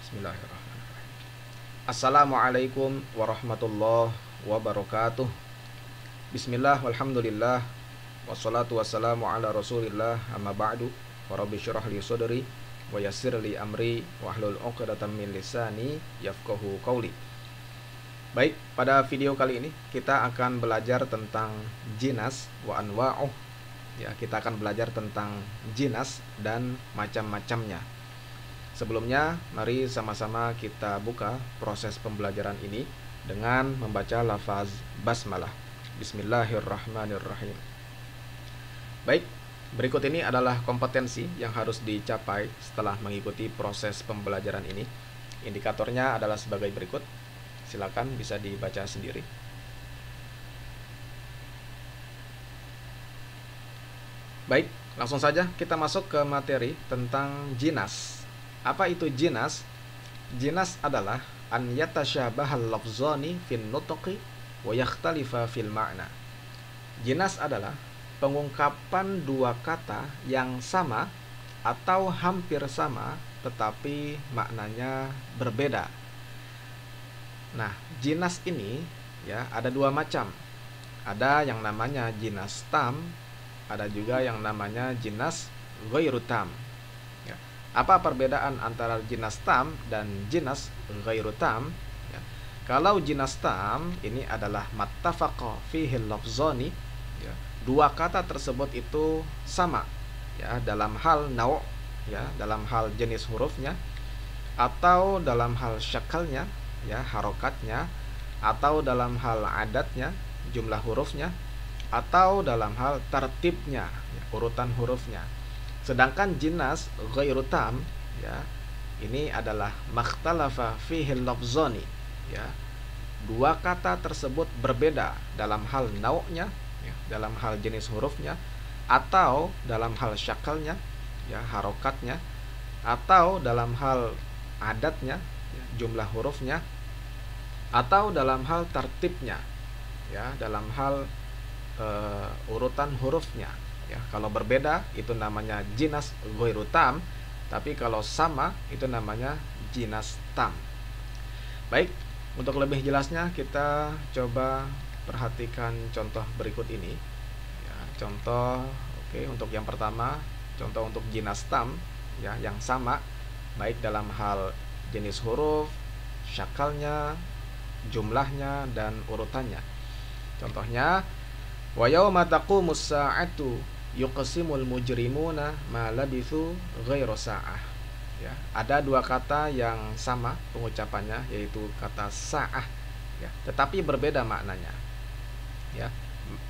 Bismillahirrahmanirrahim. Assalamualaikum warahmatullahi wabarakatuh. Bismillah walhamdulillah wassalatu wassalamu ala rasulillah amma ba'du. Rabbi syrah li sadri wa yassir li amri wahlul 'uqdatam min lisani yafqahu qawli. Baik, pada video kali ini kita akan belajar tentang jinas wa anwa'uh. Ya, kita akan belajar tentang jinas dan macam-macamnya. Sebelumnya, mari sama-sama kita buka proses pembelajaran ini dengan membaca lafaz basmalah. Bismillahirrahmanirrahim. Baik, berikut ini adalah kompetensi yang harus dicapai setelah mengikuti proses pembelajaran ini. Indikatornya adalah sebagai berikut. Silakan bisa dibaca sendiri. Baik, langsung saja kita masuk ke materi tentang jinas. Apa itu jinas? Jinas adalah an yatashabahal lafzani fin nutqi wa yakhtalifa fil ma'na. Jinas adalah pengungkapan dua kata yang sama atau hampir sama tetapi maknanya berbeda. Nah, jinas ini ya ada dua macam. Ada yang namanya jinas tam, ada juga yang namanya jinas ghairu tam. Apa perbedaan antara jinas tam dan jinas ghairu tam? Ya. Kalau jinas tam ini adalah mattafaqa fihi lafzani, ya. Dua kata tersebut itu sama, ya, dalam hal naw', ya, dalam hal jenis hurufnya, atau dalam hal syakalnya, ya, harokatnya, atau dalam hal adatnya, jumlah hurufnya, atau dalam hal tertibnya, ya, urutan hurufnya. Sedangkan jinas ghairu tam, ya, ini adalah makhtalafa fihi lafzani, ya. Dua kata tersebut berbeda dalam hal nau'nya, ya, dalam hal jenis hurufnya, atau dalam hal syakalnya, ya, harokatnya, atau dalam hal adatnya, ya, jumlah hurufnya, atau dalam hal tertibnya, ya, dalam hal urutan hurufnya. Ya, kalau berbeda itu namanya jinas ghairu tam, tapi kalau sama itu namanya jinas tam. Baik, untuk lebih jelasnya kita coba perhatikan contoh berikut ini. Ya, contoh, oke, untuk yang pertama, contoh untuk jinas tam, ya, yang sama baik dalam hal jenis huruf, syakalnya, jumlahnya, dan urutannya. Contohnya, wa yauma taqumus sa'atu yuqsimul mujrimuna ma labithu ghairu sa'ah. Ya, ada dua kata yang sama pengucapannya, yaitu kata sa'ah, ya, tetapi berbeda maknanya. Ya.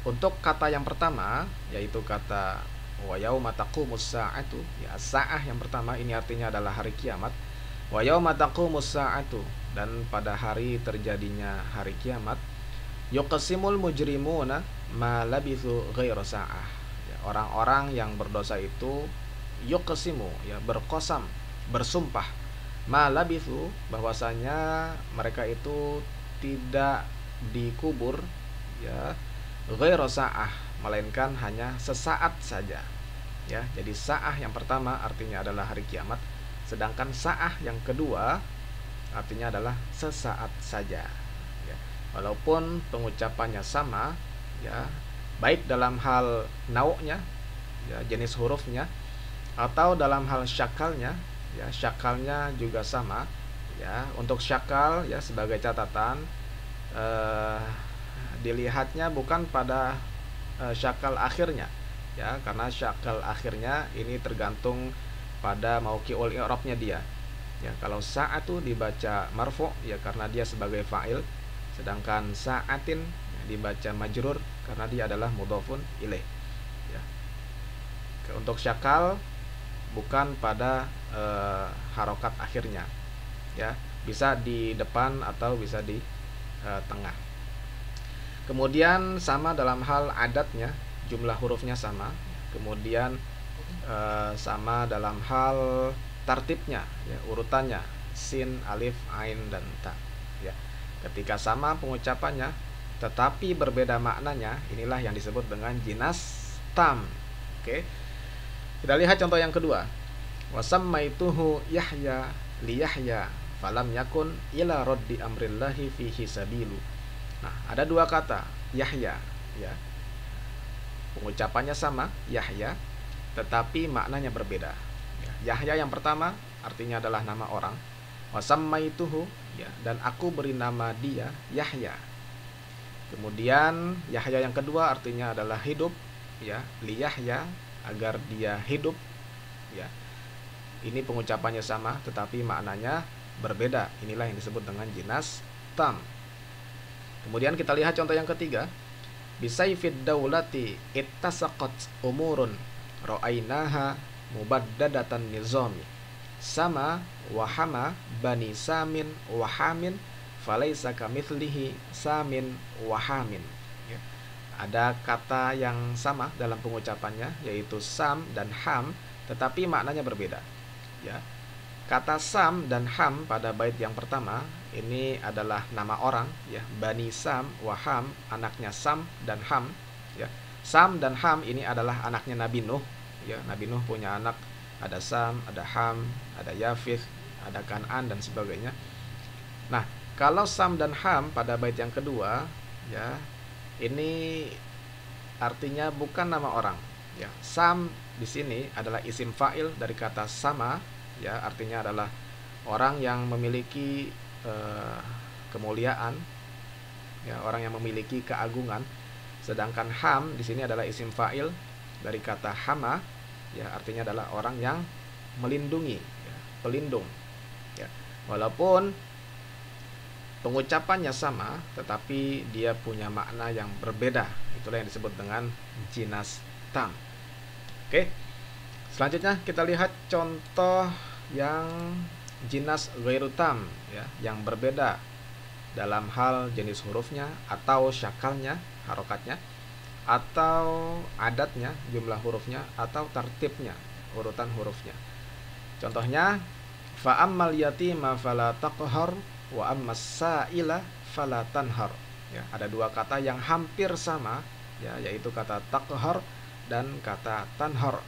Untuk kata yang pertama, yaitu kata wa yauma taqumus sa'atu, ya, sa'ah yang pertama ini artinya adalah hari kiamat. Wa yauma taqumus sa'atu, dan pada hari terjadinya hari kiamat, yuqsimul mujrimuna ma labithu ghairu sa'ah. Orang-orang yang berdosa itu yuqsimu, ya, berqasam, bersumpah, ma labithu, bahwasanya mereka itu tidak dikubur, ya, ghairu sa'ah, melainkan hanya sesaat saja. Ya, jadi sa'ah yang pertama artinya adalah hari kiamat, sedangkan sa'ah yang kedua artinya adalah sesaat saja. Ya, walaupun pengucapannya sama, ya, baik dalam hal nau'nya, ya, jenis hurufnya, atau dalam hal syakalnya, ya, syakalnya juga sama. Ya, untuk syakal, ya, sebagai catatan, dilihatnya bukan pada syakal akhirnya, ya, karena syakal akhirnya ini tergantung pada mauqi'ul i'rabnya dia. Ya, kalau sa'atu dibaca marfu', ya, karena dia sebagai fa'il, sedangkan sa'atin dibaca majrur karena dia adalah mudhofun ilaih. Ya. Untuk syakal bukan pada harokat akhirnya, ya, bisa di depan atau bisa di tengah. Kemudian sama dalam hal adatnya, jumlah hurufnya sama. Kemudian sama dalam hal tartibnya, ya, urutannya, sin, alif, ain, dan ta. Ya. Ketika sama pengucapannya tetapi berbeda maknanya, inilah yang disebut dengan jinas tam. Oke. Kita lihat contoh yang kedua. Wasammaituhu Yahya liyahya falam yakun ila raddi amrillahi fihi sabilu. Nah, ada dua kata Yahya, ya. Pengucapannya sama, Yahya, tetapi maknanya berbeda. Ya, Yahya yang pertama artinya adalah nama orang. Wasammaituhu, ya, dan aku beri nama dia Yahya. Kemudian Yahya yang kedua artinya adalah hidup, ya, liyahya, agar dia hidup, ya. Ini pengucapannya sama tetapi maknanya berbeda. Inilah yang disebut dengan jinas tam. Kemudian kita lihat contoh yang ketiga. Bisaifid daulati ittasaqat umurun ra'ainaha mubaddadatan nizami sama wahama bani samin wahamin falaisa kamitslihi samin wahamin, ya. Ada kata yang sama dalam pengucapannya, yaitu sam dan ham, tetapi maknanya berbeda, ya. Kata sam dan ham pada bait yang pertama ini adalah nama orang, ya, Bani Sam Waham, anaknya Sam dan Ham, ya. Sam dan Ham ini adalah anaknya Nabi Nuh, ya. Nabi Nuh punya anak, ada Sam, ada Ham, ada Yafith, ada Kan'an dan sebagainya. Nah, kalau Sam dan Ham pada bait yang kedua, ya, ini artinya bukan nama orang, ya. Sam di sini adalah isim fa'il dari kata sama, ya, artinya adalah orang yang memiliki kemuliaan, ya, orang yang memiliki keagungan. Sedangkan ham di sini adalah isim fa'il dari kata hama, ya, artinya adalah orang yang melindungi, ya, pelindung, ya. Walaupun pengucapannya sama, tetapi dia punya makna yang berbeda. Itulah yang disebut dengan jinas tam. Oke. Selanjutnya kita lihat contoh yang jinas ghairu tam, ya, yang berbeda dalam hal jenis hurufnya atau syakalnya, harokatnya, atau adatnya, jumlah hurufnya, atau tartibnya, urutan hurufnya. Contohnya, fa ammal yatima fala taqhar wa ammas sa'ila fala tanhar. Ya, ada dua kata yang hampir sama, ya, yaitu kata taqhar dan kata tanhar.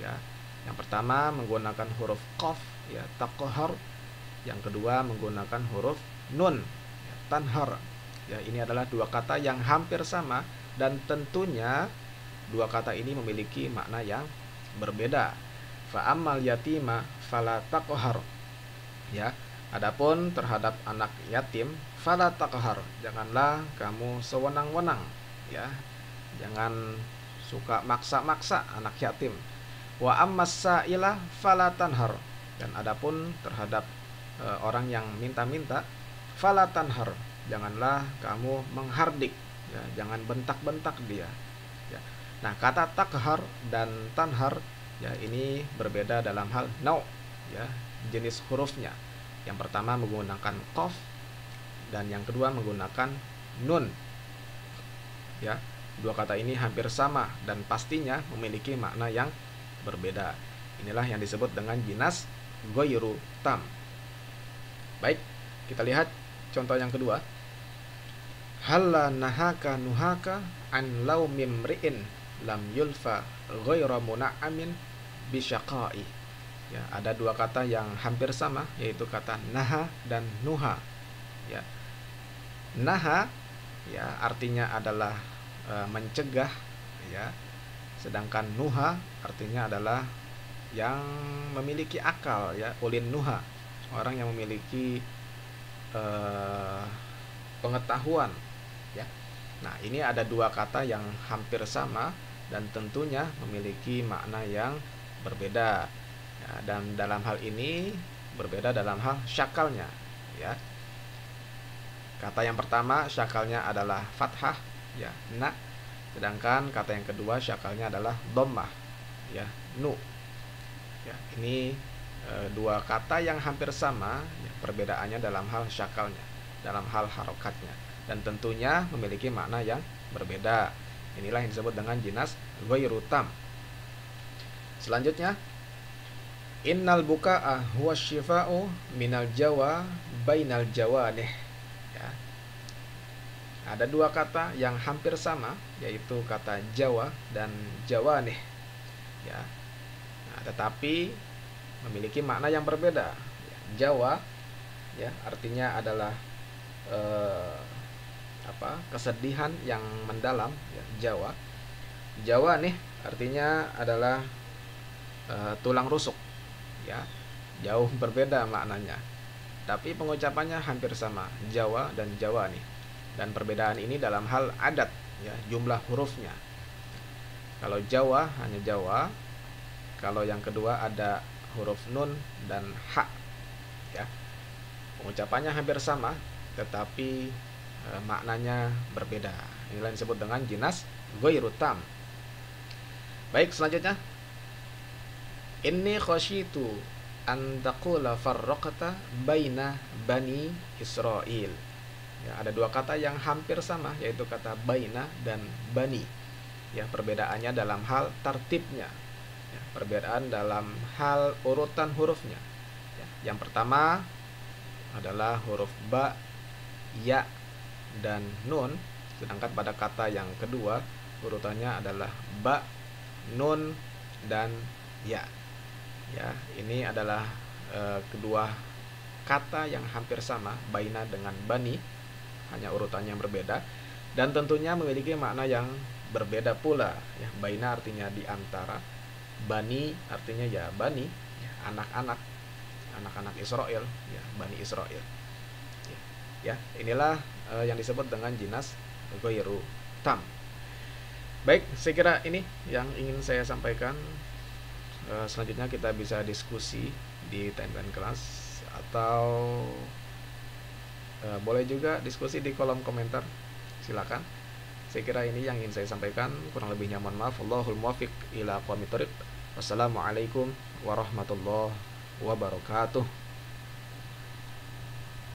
Ya, yang pertama menggunakan huruf qaf, ya, taqhar. Yang kedua menggunakan huruf nun, ya, tanhar. Ya, ini adalah dua kata yang hampir sama dan tentunya dua kata ini memiliki makna yang berbeda. Fa ammal yatima fala taqhar. Ya, adapun terhadap anak yatim, fala taqhar, janganlah kamu sewenang-wenang, ya. Jangan suka maksa-maksa anak yatim. Wa ammas sa'ila fala tanhar. Dan adapun terhadap orang yang minta-minta, fala tanhar, janganlah kamu menghardik, ya, jangan bentak-bentak dia, ya. Nah, kata takhar dan tanhar, ya, ini berbeda dalam hal nau', ya, jenis hurufnya. Yang pertama menggunakan qaf dan yang kedua menggunakan nun, ya. Dua kata ini hampir sama dan pastinya memiliki makna yang berbeda. Inilah yang disebut dengan jinas ghairu tam. Baik, kita lihat contoh yang kedua. Halla nahaka nuhaka an laumim ri'in lam yulfa ghaira muna'amin bisyaqai. Ya, ada dua kata yang hampir sama, yaitu kata naha dan nuha, ya. Naha, ya, artinya adalah mencegah, ya. Sedangkan nuha artinya adalah yang memiliki akal, ya, ulin nuha, orang yang memiliki pengetahuan, ya. Nah, ini ada dua kata yang hampir sama dan tentunya memiliki makna yang berbeda, ya, dan dalam hal ini berbeda dalam hal syakalnya, ya. Kata yang pertama syakalnya adalah fathah, ya, na. Sedangkan kata yang kedua syakalnya adalah dhammah, ya, nu. Ya, ini dua kata yang hampir sama, ya, perbedaannya dalam hal syakalnya, dalam hal harokatnya, dan tentunya memiliki makna yang berbeda. Inilah yang disebut dengan jinas ghairu tam. Selanjutnya, innal buka'a huwa syifa'u minal jawa bainal jawanih. Ya. Ada dua kata yang hampir sama, yaitu kata jawa dan jawanih, ya. Nah, tetapi memiliki makna yang berbeda. Jawa ya artinya adalah kesedihan yang mendalam ya, Jawa. Jawa nih artinya adalah tulang rusuk ya. Jauh berbeda maknanya. Tapi pengucapannya hampir sama, Jawa dan Jawa nih. Dan perbedaan ini dalam hal adat ya, jumlah hurufnya. Kalau Jawa hanya Jawa. Kalau yang kedua ada huruf nun dan ha ya. Pengucapannya hampir sama tetapi maknanya berbeda. Inilah yang disebut dengan jinas ghairu tam. Baik, selanjutnya inni khasyitu an taqula farraqta baina bani Israil. Ya, ada dua kata yang hampir sama yaitu kata baina dan bani. Ya, perbedaannya dalam hal tartibnya. Ya, perbedaan dalam hal urutan hurufnya. Ya, yang pertama adalah huruf ba, ya, dan nun, sedangkan pada kata yang kedua urutannya adalah ba, nun, dan ya. Ya, ini adalah kedua kata yang hampir sama, baina dengan bani, hanya urutannya yang berbeda dan tentunya memiliki makna yang berbeda pula. Ya, baina artinya di antara, bani artinya ya bani, ya, anak-anak Israel, ya, Bani Israel. Ya, inilah yang disebut dengan jinas ghairu tam. Baik, saya kira ini yang ingin saya sampaikan. Selanjutnya kita bisa diskusi di timeline kelas atau boleh juga diskusi di kolom komentar. Silakan. Saya kira ini yang ingin saya sampaikan. Kurang lebihnya mohon maaf. Wallahul muwaffiq ila aqwamit thoriq. Wassalamualaikum warahmatullahi wabarakatuh.